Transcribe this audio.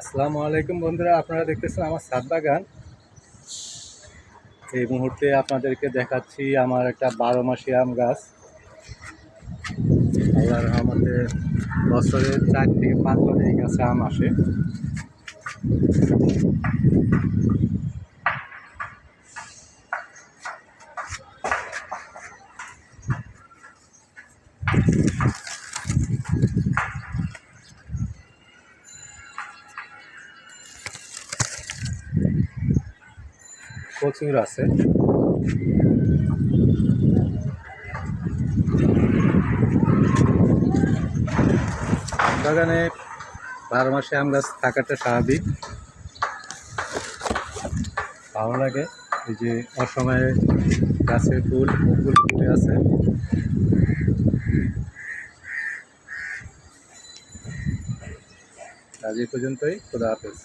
আসসালামু আলাইকুম বন্ধুরা, আপনারা দেখতেছেন আমার ছাদ বাগান। এই মুহূর্তে আপনাদেরকে দেখাচ্ছি আমার একটা 12 মাসি আম গাছ। আল্লাহর রহমতে বছরে 4 থেকে 5 বার এই গাছে আম আসে। প্রচুর আছে। বাগানে 12 মাসে আম গাছ থাকাটা স্বাভাবিক, ভালো লাগে। এই যে অসময়ে গাছে ফুল ফুটে আছে। আজ এই পর্যন্তই, খোদা হাফেজ।